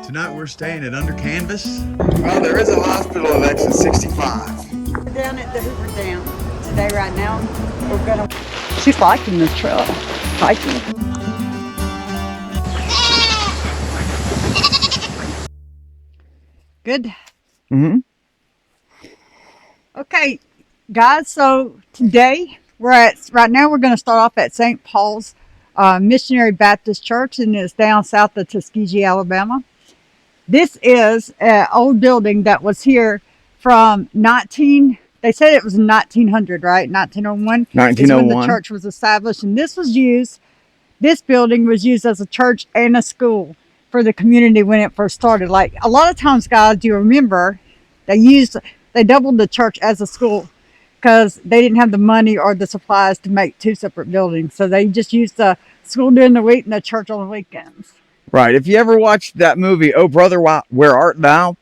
Tonight we're staying at Under Canvas. Well, there is a hospital at exit 65. We're down at the Hoover Dam today right now. We're gonna... She's liking the trail. Hiking. Good. Mm-hmm. Okay, guys, so today right now we're going to start off at St. Paul's Missionary Baptist Church, and it's down south of Tuskegee, Alabama. This is an old building that was here from they said it was in 1900, right? 1901. 1901. Is when the church was established, and this building was used as a church and a school for the community when it first started. Like a lot of times, guys, do you remember they doubled the church as a school because they didn't have the money or the supplies to make two separate buildings. So they just used the school during the week and the church on the weekends. Right. If you ever watched that movie, Oh Brother, Where Art Thou?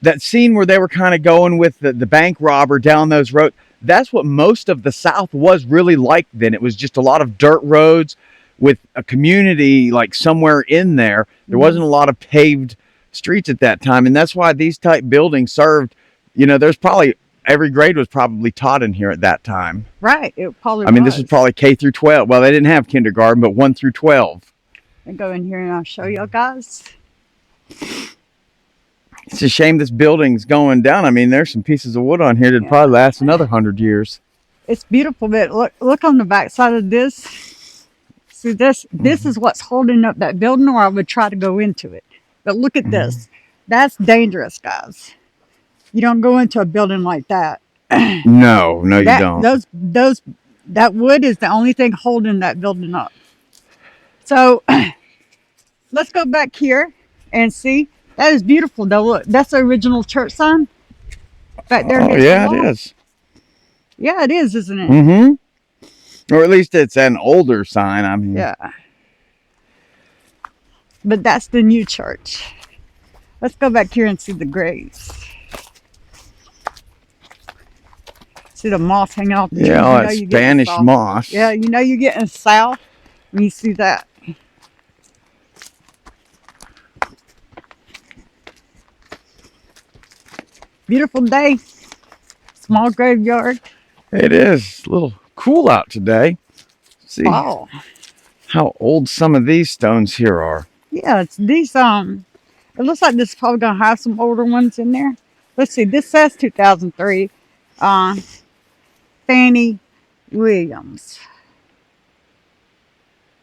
That scene where they were kind of going with the bank robber down those roads, that's what most of the South was really like then. It was just a lot of dirt roads with a community like somewhere in there. There wasn't a lot of paved streets at that time. And that's why these type buildings served, there's probably every grade was probably taught in here at that time. Right. It probably this was probably K through 12. Well, they didn't have kindergarten, but 1 through 12. I'll go in here and I'll show you guys. It's a shame this building's going down. There's some pieces of wood on here that'd probably last another 100 years. It's beautiful, but look on the back side of this. See this? This is what's holding up that building, or I would try to go into it. But look at this. That's dangerous, guys. You don't go into a building like that. No, you don't. That wood is the only thing holding that building up. So let's go back here and see. That is beautiful, though. Look, that's the original church sign back there. Oh, yeah, it is. Yeah, it is, isn't it? Mm-hmm. Or at least it's an older sign. Yeah. But that's the new church. Let's go back here and see the graves. See the moss hanging off the tree. Yeah, all that Spanish moss. Yeah, you're getting south when you see that. Beautiful day. Small graveyard. It is a little cool out today. See how old some of these stones here are. Yeah, it's these. It looks like this is probably gonna have some older ones in there. Let's see. This says 2003. Fannie Williams.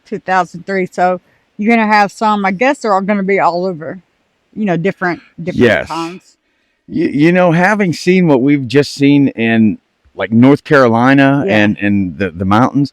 2003. So you're gonna have some. I guess they're all gonna be all over. Different times. Having seen what we've just seen in like North Carolina and the mountains,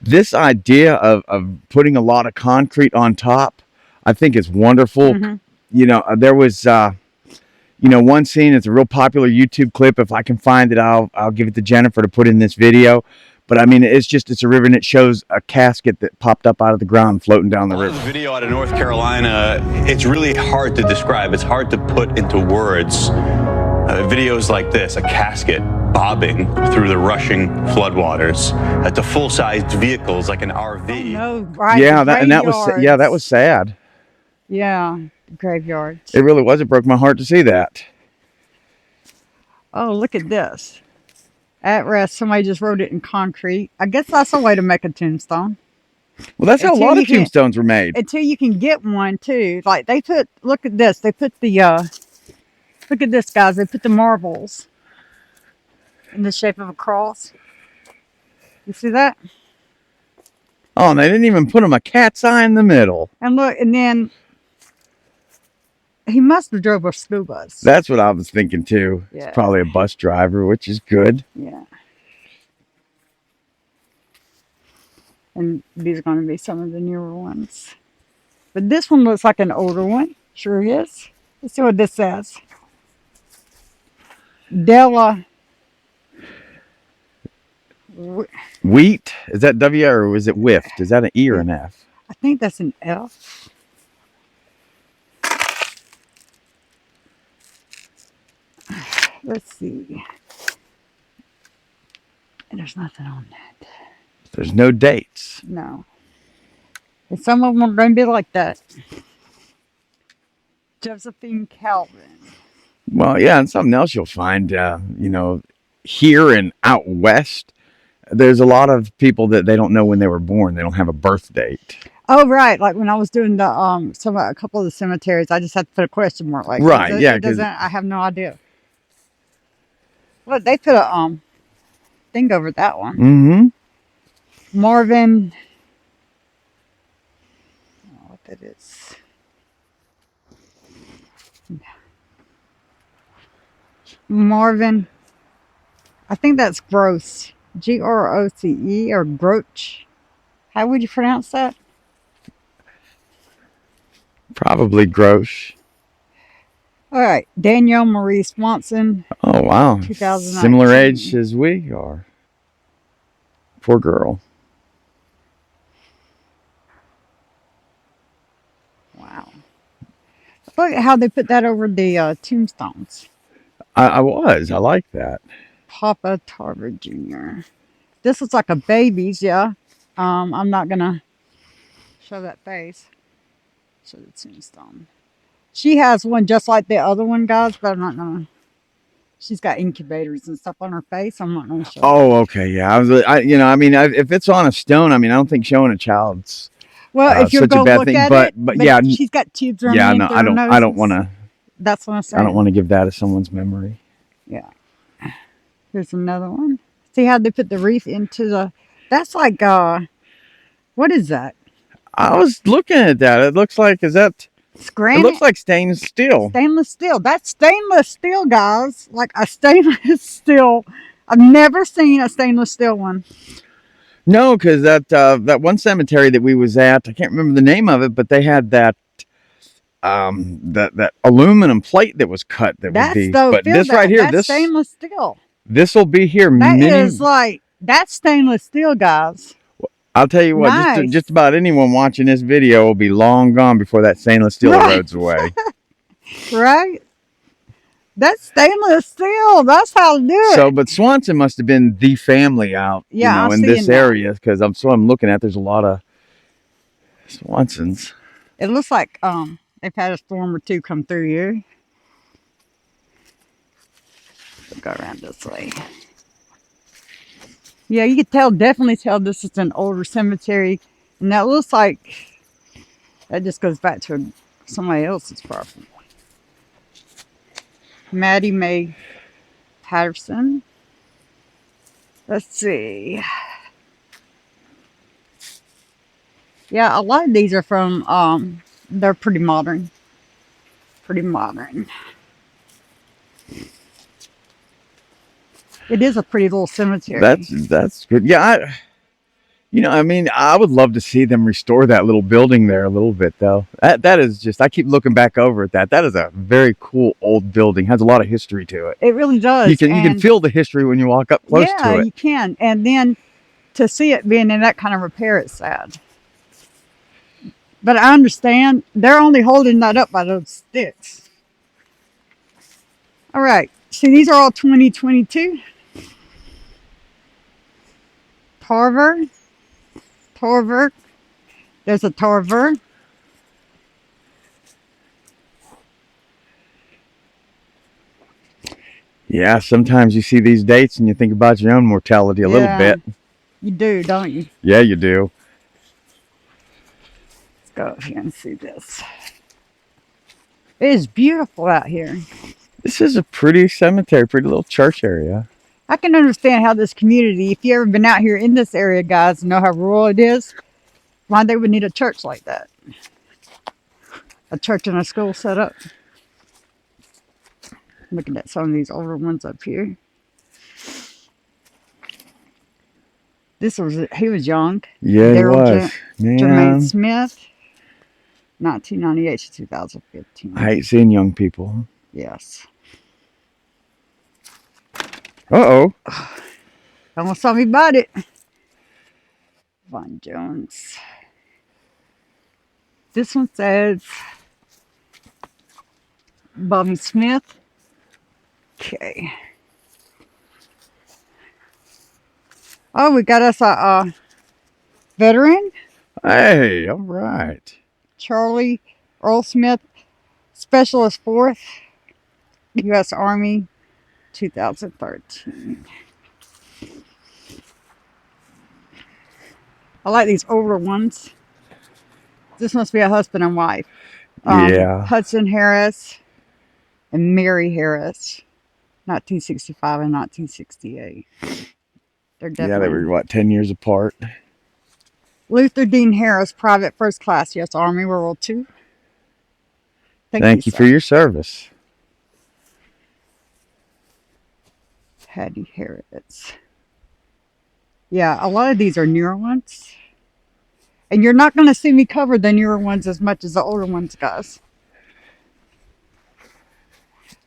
this idea of putting a lot of concrete on top, I think is wonderful. Mm-hmm. There was, one scene, it's a real popular YouTube clip. If I can find it, I'll give it to Jennifer to put in this video. But it's a river, and it shows a casket that popped up out of the ground floating down the river. This video out of North Carolina, it's really hard to describe. It's hard to put into words. Videos like this, a casket bobbing through the rushing floodwaters to full-sized vehicles like an RV. No, right? Yeah, that was sad. Yeah, graveyards. It really was. It broke my heart to see that. Oh, look at this. At rest, somebody just wrote it in concrete. I guess that's a way to make a tombstone. Well, that's how a lot of tombstones were made. Until you can get one, too. Like, look at this. They put look at this, guys. They put the marbles in the shape of a cross. You see that? Oh, and they didn't even put them a cat's eye in the middle. And look, and then he must have drove a school bus. That's what I was thinking too. Yeah. It's probably a bus driver, which is good. Yeah. And these are going to be some of the newer ones. But this one looks like an older one. Sure is. Let's see what this says. Della. Wheat? Is that W or is it whiffed? Is that an E or an F? I think that's an F. Let's see. There's nothing on that. There's no dates. No. And some of them are going to be like that. Josephine Calvin. Well, yeah, and something else you'll find, here and out west, there's a lot of people that they don't know when they were born. They don't have a birth date. Oh, right. Like when I was doing the a couple of the cemeteries, I just had to put a question mark. Like, Right, yeah, it doesn't. I have no idea. Look, they put a thing over that one. Mm-hmm. Marvin. I don't know what that is. Marvin. I think that's Gross. Groce or Groch. How would you pronounce that? Probably gross. All right. Danielle Marie Swanson. Oh, wow. 2019. Similar age as we are. Poor girl. Wow. Look at how they put that over the tombstones. I like that. Papa Tarver Jr. This looks like a baby's, yeah. I'm not gonna show that face. Show the tombstone. She has one just like the other one, guys, but I'm not gonna. She's got incubators and stuff on her face. I'm not gonna show. Oh, okay, yeah. If it's on a stone, I don't think showing a child's Well, if you such go a bad look thing. at But it, yeah, she's got tubes running yeah. into No, her I don't. nose. I don't want to. That's what I'm saying. I don't want to give that as someone's memory. Yeah. Here's another one. See how they put the wreath into the. That's like what is that? I was looking at that. It looks like It's granite. It looks like stainless steel. Stainless steel. That's stainless steel, guys. Like a stainless steel. I've never seen a stainless steel one. No, because that one cemetery that we was at, I can't remember the name of it, but they had that that aluminum plate that was cut. That's But this right here, that's stainless steel. This will be here. That's stainless steel, guys. I'll tell you what, Nice. just about anyone watching this video will be long gone before that stainless steel erodes away. Right? That's stainless steel. That's how to do it. So, but Swanson must have been the family out, in this area, because I'm looking at. There's a lot of Swansons. It looks like they've had a storm or two come through here. We'll go around this way. Yeah, you could definitely tell this is an older cemetery. And that looks like that just goes back to somebody else's property. Maddie Mae Patterson. Let's see. Yeah, a lot of these are from, they're pretty modern. Pretty modern. It is a pretty little cemetery. That's good. Yeah, I would love to see them restore that little building there a little bit, though. That is just, I keep looking back over at that. That is a very cool old building. Has a lot of history to it. It really does. You can feel the history when you walk up close to it. Yeah, you can. And then to see it being in that kind of repair, it's sad. But I understand they're only holding that up by those sticks. All right. See, these are all 2022. Tarver. There's a Tarver. Yeah, sometimes you see these dates and you think about your own mortality a little bit. You do, don't you? Yeah, you do. Let's go up here and see this. It is beautiful out here. This is a pretty cemetery, pretty little church area. I can understand how this community, if you ever been out here in this area, guys, know how rural it is, why they would need a church like that. A church and a school set up. Looking at some of these older ones up here. He was young. Yeah, he was. Jermaine Smith, 1998 to 2015. I hate seeing young people. Yes. Uh-oh. Almost saw me bite it. Von Jones. This one says Bobby Smith. Okay. Oh, we got us a veteran. Hey, all right. Charlie Earl Smith, Specialist 4th, U.S. Army, 2013. I like these older ones. This must be a husband and wife. Yeah. Hudson Harris and Mary Harris, 1965 and 1968. They're Yeah, definitely. they were, what, 10 years apart? Luther Dean Harris, Private First Class, U.S. Army, World War II. Thank you sir. for your service. Hattie Harris. Yeah, a lot of these are newer ones. And you're not going to see me cover the newer ones as much as the older ones, guys.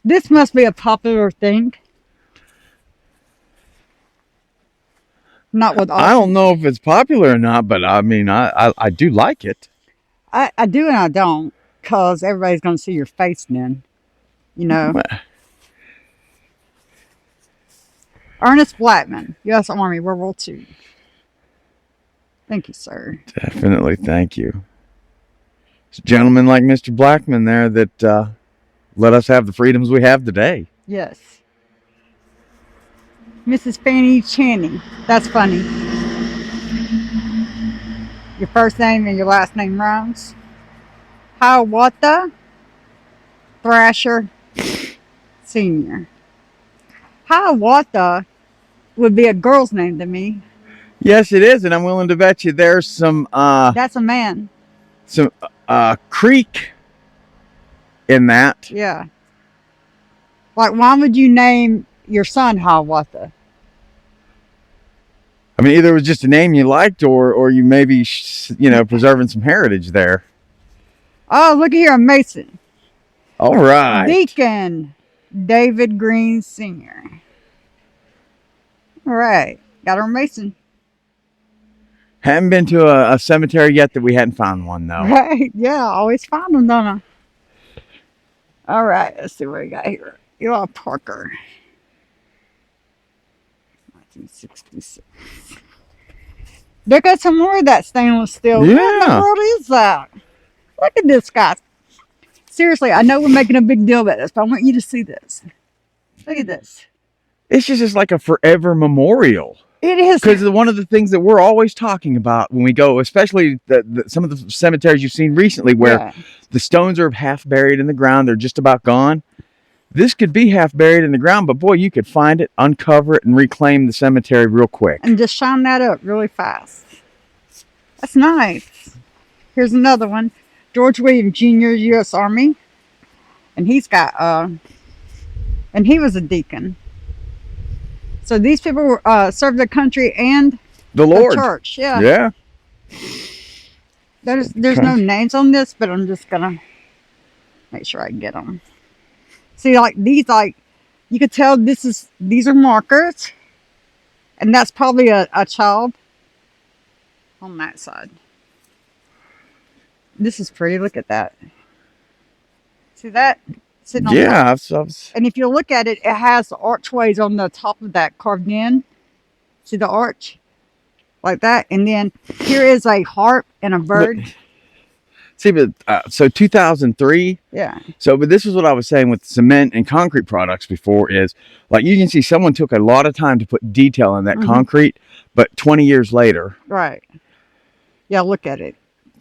This must be a popular thing. Not with all. I don't know if it's popular or not, but I mean, I do like it. I do and I don't, because everybody's going to see your face then. You know. Ernest Blackman, U.S. Army, World War II. Thank you, sir. Definitely, thank you. It's a gentleman like Mr. Blackman there that let us have the freedoms we have today. Yes. Mrs. Fanny Channing. That's funny. Your first name and your last name rhymes. Hiawatha Thrasher Sr. Hiawatha would be a girl's name to me. Yes, it is, and I'm willing to bet you there's some That's a man. Some creek in that. Yeah. Like, why would you name your son Hiawatha? I mean, either it was just a name you liked, or you maybe preserving some heritage there. Oh, look at here, a Mason. All right. Deacon David Green Sr. All right, got our Mason. Haven't been to a cemetery yet that we hadn't found one, though. Right, yeah, always find them, don't I? All right, let's see what we got here. Eli Parker. 1966. They got some more of that stainless steel. Yeah. What in the world is that? Look at this, guys. Seriously, I know we're making a big deal about this, but I want you to see this. Look at this. It's just like a forever memorial. It is. Because one of the things that we're always talking about when we go, especially some of the cemeteries you've seen recently where the stones are half buried in the ground, they're just about gone. This could be half buried in the ground, but boy, you could find it, uncover it, and reclaim the cemetery real quick. And just shine that up really fast. That's nice. Here's another one. George William Jr., U.S. Army. And he's got, and he was a deacon. So these people served the country and the Lord. The church. Yeah. Yeah. There's no names on this, but I'm just going to make sure I get them. See, like these, you could tell these are markers. And that's probably a child on that side. This is pretty. Look at that. See that? Sitting on top. And if you look at it, it has the archways on the top of that carved in. See the arch? Like that. And then here is a harp and a bird. See, but so 2003. Yeah. So, but this is what I was saying with cement and concrete products before is like you can see someone took a lot of time to put detail on that concrete, but 20 years later. Right. Yeah, look at it.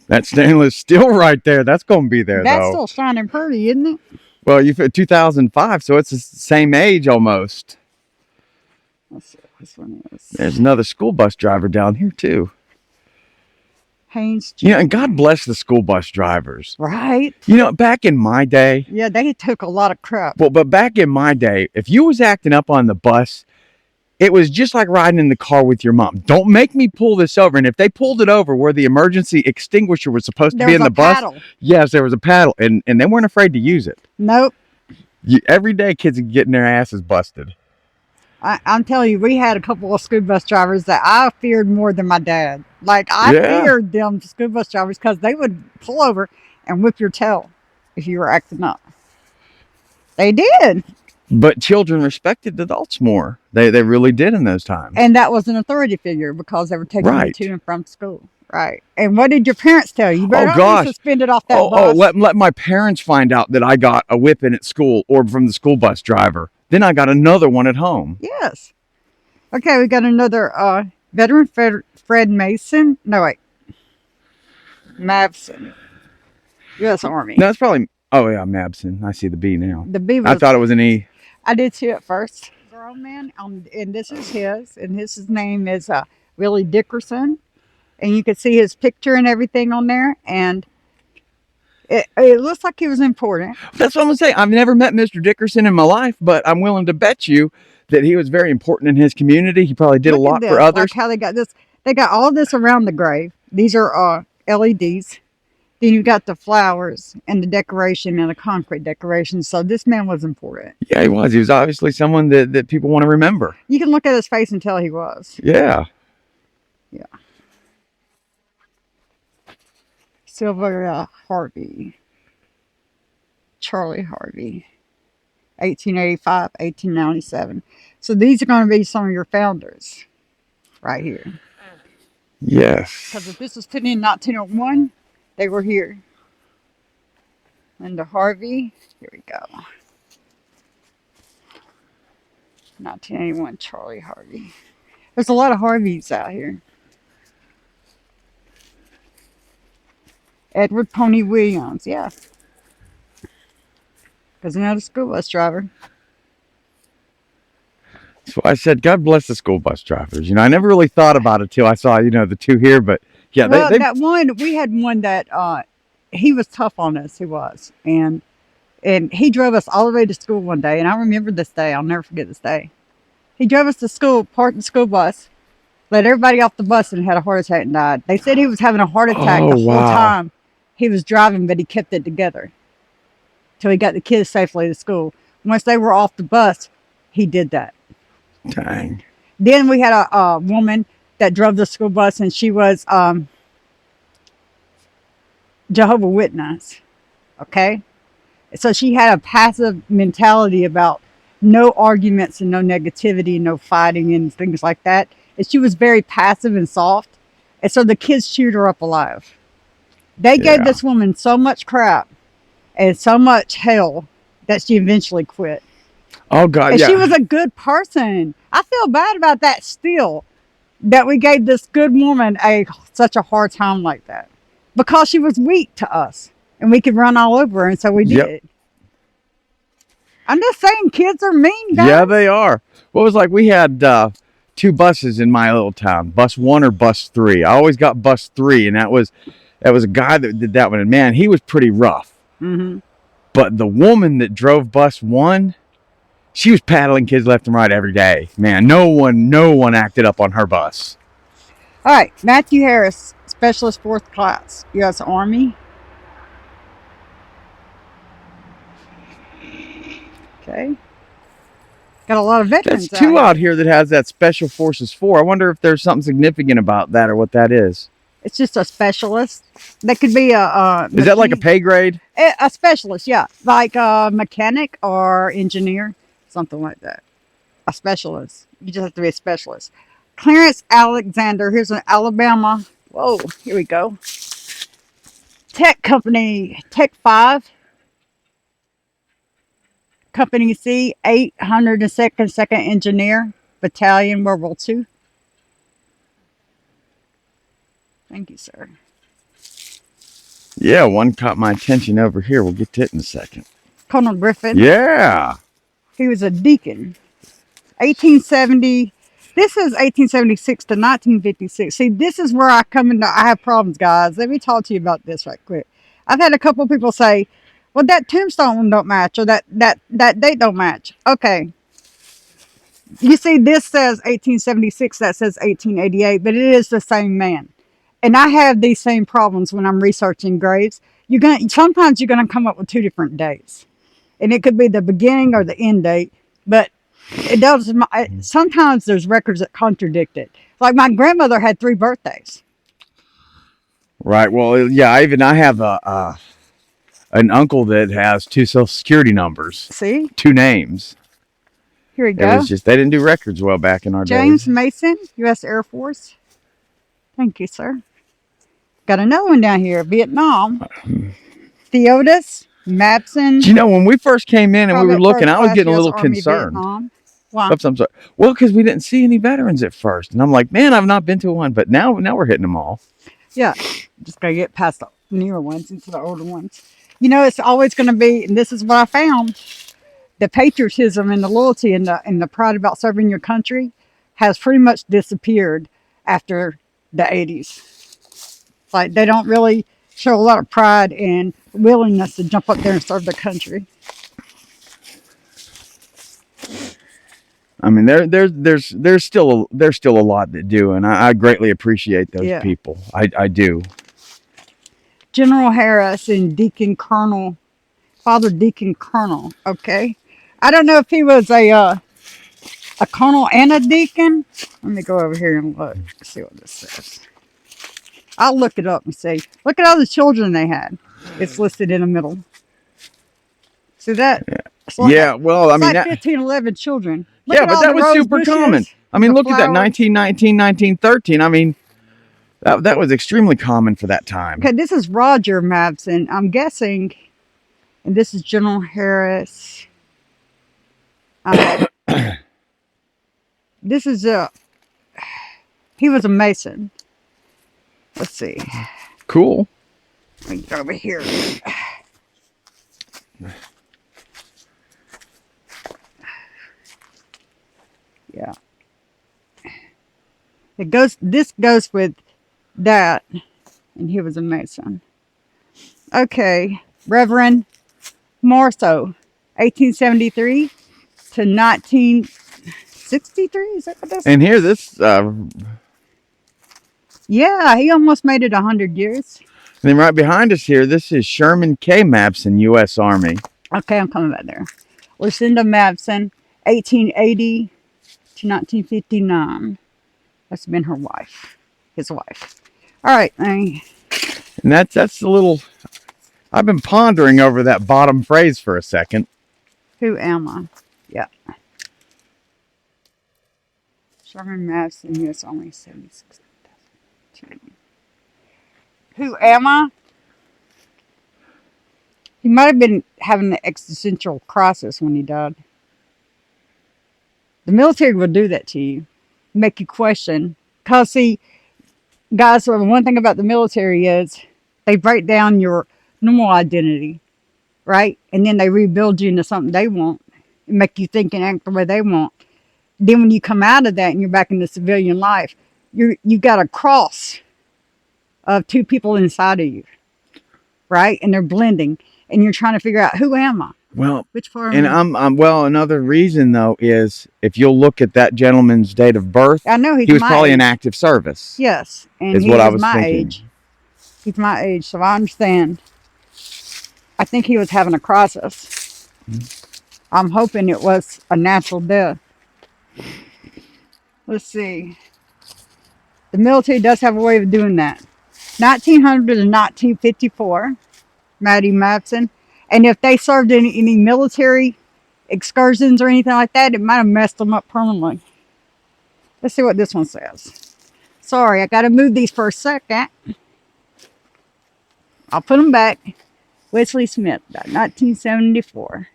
That stainless steel right there, that's going to be there, That's still shining pretty, isn't it? Well, you fit 2005, so it's the same age almost. Let's see what this one is. There's another school bus driver down here, too. Haynes Jr. Yeah, and God bless the school bus drivers. Right. You know, back in my day. Yeah, they took a lot of crap. Well, but back in my day, if you was acting up on the bus, it was just like riding in the car with your mom. Don't make me pull this over. And if they pulled it over where the emergency extinguisher was supposed to be in the bus. Yes, there was a paddle. And they weren't afraid to use it. Nope. Every day kids are getting their asses busted. I'm telling you, we had a couple of school bus drivers that I feared more than my dad. Like, I feared them school bus drivers because they would pull over and whip your tail if you were acting up. They did. But children respected adults more. They really did in those times. And that was an authority figure because they were taking you Right. to and from school. Right. And what did your parents tell you? You better Oh, not be gosh. suspended off that Oh, bus. let my parents find out that I got a whipping at school or from the school bus driver. Then I got another one at home. Yes. Okay, we got another veteran Fred Mason. No, wait. Mabson. U.S. Army. No, it's probably. Oh yeah, Mabson. I see the B now. The B was, I thought it was an E. I did too at first. Grown man, and this is his, and his name is Willie Dickerson, and you can see his picture and everything on there, and it looks like he was important. That's what I'm gonna say. I've never met Mr. Dickerson in my life, but I'm willing to bet you that he was very important in his community. He probably did a Look at lot this, for others. like how they got this. They got all this around the grave. These are LEDs. Then you got the flowers and the decoration and the concrete decoration. So this man was important. Yeah, he was. He was obviously someone that people want to remember. You can look at his face and tell he was. Yeah. Yeah. Sylvia Harvey. Charlie Harvey. 1885, 1897. So these are going to be some of your founders right here. Yes. Because if this was put in 1901, they were here. Linda Harvey. Here we go. 1981, Charlie Harvey. There's a lot of Harveys out here. Edward Pony Williams, yeah. Because another school bus driver. So I said, God bless the school bus drivers. I never really thought about it till I saw, the two here. But yeah, Well, they that one, we had one that he was tough on us. He was, and he drove us all the way to school one day. And I remember this day. I'll never forget this day. He drove us to school, parked the school bus, let everybody off the bus, and had a heart attack and died. They said he was having a heart attack the whole time he was driving, but he kept it together till he got the kids safely to school. Once they were off the bus, he did that. Dang. Then we had a woman that drove the school bus, and she was Jehovah's Witness. Okay? So she had a passive mentality about no arguments and no negativity, no fighting and things like that. And she was very passive and soft. And so the kids chewed her up alive. They gave this woman so much crap and so much hell that she eventually quit. Oh, God, And yeah. she was a good person. I feel bad about that still, that we gave this good woman such a hard time like that. Because she was weak to us. And we could run all over her, and so we did. Yep. I'm just saying, kids are mean, guys. Yeah, they are. What was like, we had two buses in my little town, bus 1 or bus 3. I always got bus 3, and that was a guy that did that one. And man, he was pretty rough. Mm-hmm. But the woman that drove bus 1, she was paddling kids left and right every day. Man, no one acted up on her bus. All right, Matthew Harris, Specialist 4th Class, U.S. Army. Okay. Got a lot of veterans. That's two out here that has that Special Forces 4. I wonder if there's something significant about that or what that is. It's just a specialist. That could be Is that like a pay grade? A specialist, yeah. Like a mechanic or engineer, something like that. A specialist. You just have to be a specialist. Clarence Alexander. Here's an Alabama. Whoa, here we go. Tech Company, Tech 5. Company C, 802nd Second Engineer Battalion, World War II. Thank you, sir. Yeah, one caught my attention over here. We'll get to it in a second. Colonel Griffin. Yeah. He was a deacon. 1870. This is 1876 to 1956. See, this is where I have problems, guys. Let me talk to you about this right quick. I've had a couple of people say, well, that tombstone don't match, or that date don't match. Okay. You see, this says 1876, that says 1888, but it is the same man. And I have these same problems when I'm researching graves. Sometimes you're gonna come up with two different dates. And it could be the beginning or the end date, but it does. Sometimes there's records that contradict it. Like my grandmother had 3 birthdays. Right. Well, yeah. I have an uncle that has 2 social security numbers. See? 2 names. Here we It go. was just, they didn't do records well back in our James days. Mason, U.S. Air Force. Thank you, sir. Got another one down here, Vietnam. Theodis Mapson, Do you know, when we first came in and we were Private looking, First I was Class, getting a U.S. little Army, concerned. Vietnam. Why? Oops, I'm sorry. Well, because we didn't see any veterans at first. And I'm like, man, I've not been to one. But now we're hitting them all. Yeah, just gotta get past the newer ones into the older ones. You know, it's always going to be, and this is what I found: the patriotism and the loyalty and the pride about serving your country has pretty much disappeared after the 80s. Like they don't really show a lot of pride and willingness to jump up there and serve their country. I mean, there's still a lot that do, and I greatly appreciate those Yeah. people. I do. General Harris and Deacon Colonel, Father Deacon Colonel. Okay, I don't know if he was a colonel and a deacon. Let me go over here and look. See what this says. I'll look it up and see. Look at all the children they had. It's listed in the middle. See that? It's like, Yeah, well, I it's mean, like that, 15, 11 children. Look yeah, at but all that the was rose super bushes, common. I mean, the look at that, flowers. 1919, 1913. I mean, that was extremely common for that time. Okay, this is Roger Mabson. I'm guessing, and this is General Harris. This is he was a Mason. Let's see. Cool. Let me get over here. Yeah. This goes with that, and he was a Mason. Okay, Reverend Marceau, 1873 to 1963. Is that what that's? And here, this, Yeah, he almost made it 100 years. and then right behind us here, this is Sherman K. Mapson, U.S. Army. Okay, I'm coming back there. Lucinda Mabson, 1880 to 1959. That's been her wife, his wife. All right, And that's a little, I've been pondering over that bottom phrase for a second. who am I? Yeah. Sherman Madison, U.S. Army, 76. Who am I? He might have been having an existential crisis when he died. The military will do that to you, make you question. Because, see, guys, the one thing about the military is they break down your normal identity, right? And then they rebuild you into something they want and make you think and act the way they want. Then when you come out of that and you're back in the civilian life, you got a cross of two people inside of you, right? And they're blending, and you're trying to figure out, who am I? Well, Which part? and well, another reason though is if you'll look at that gentleman's date of birth, I know he was my probably age. in active service. Yes, and is he what I was was my thinking. age. He's my age, so I understand. I think he was having a crisis. I'm hoping it was a natural death. Let's see. The military does have a way of doing that. 1900 to 1954, Maddie Mapson. And if they served in any military excursions or anything like that, it might have messed them up permanently. Let's see what this one says. Sorry, I got to move these for a second. I'll put them back. Wesley Smith, died 1974.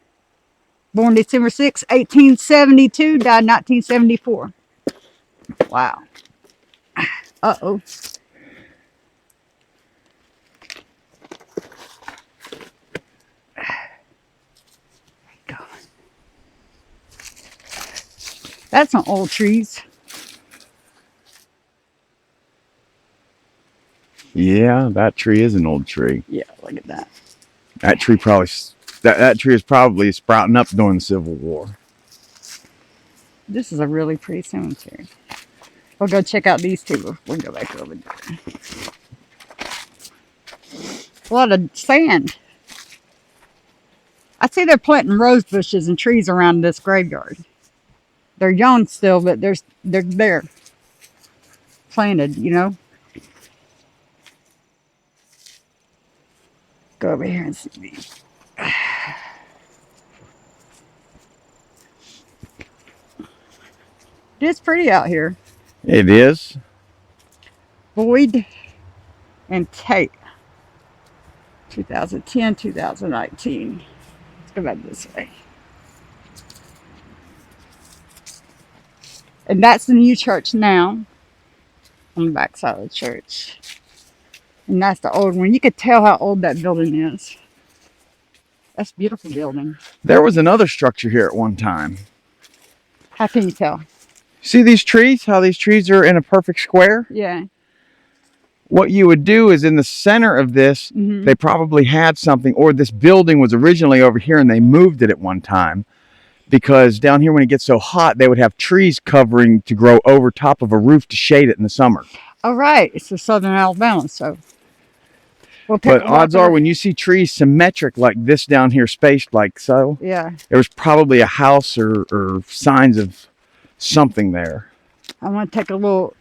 Born December 6, 1872, died 1974. Wow. Uh-oh. That's some old trees. Yeah, that tree is an old tree. Yeah, look at that. That tree probably that tree is probably sprouting up during the Civil War. This is a really pretty cemetery. We'll go check out these two. We'll go back over there. A lot of sand. I see they're planting rose bushes and trees around this graveyard. They're young still, but they're there. Planted, you know. Go over here and see these. It's pretty out here. It is. Boyd and Tate. 2010, 2019. Let's go back this way. And that's the new church now. On the back side of the church. And that's the old one. You could tell how old that building is. That's a beautiful building. There was another structure here at one time. How can you tell? See these trees? How these trees are in a perfect square? Yeah. What you would do is in the center of this, they probably had something, or this building was originally over here and they moved it at one time. Because down here when it gets so hot, they would have trees covering to grow over top of a roof to shade it in the summer. All right. It's the southern Alabama, so. But odds are when you see trees symmetric like this down here, spaced like so, yeah, there was probably a house or signs of something there. I'm going to take a little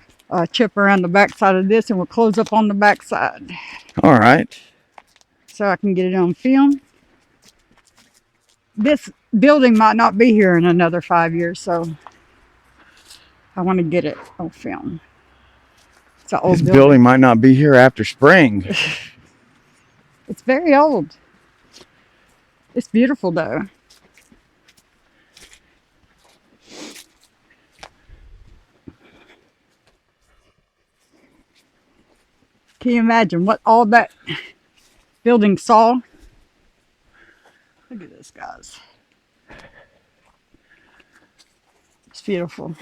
trip around the back side of this and we'll close up on the back side. All right. So I can get it on film. This building might not be here in another 5 years, so I want to get it on film. It's an old This building might not be here after spring. It's very old. It's beautiful though. Can you imagine what all that building saw? Look at this, guys. It's beautiful.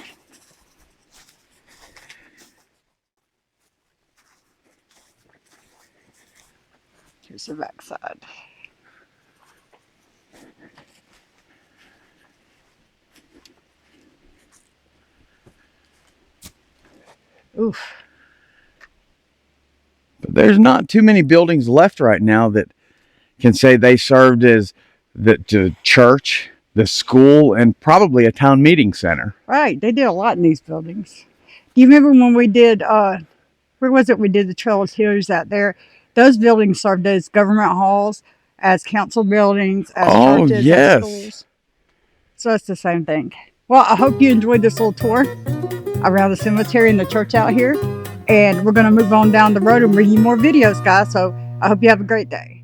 Here's the back side. Oof. But there's not too many buildings left right now that can say they served as the church, the school, and probably a town meeting center. Right. They did a lot in these buildings. Do you remember when we did, where was it we did the Trail of Tears out there? Those buildings served as government halls, as council buildings, as churches, as schools. So it's the same thing. Well, I hope you enjoyed this little tour around the cemetery and the church out here. And we're going to move on down the road and bring you more videos, guys. So I hope you have a great day.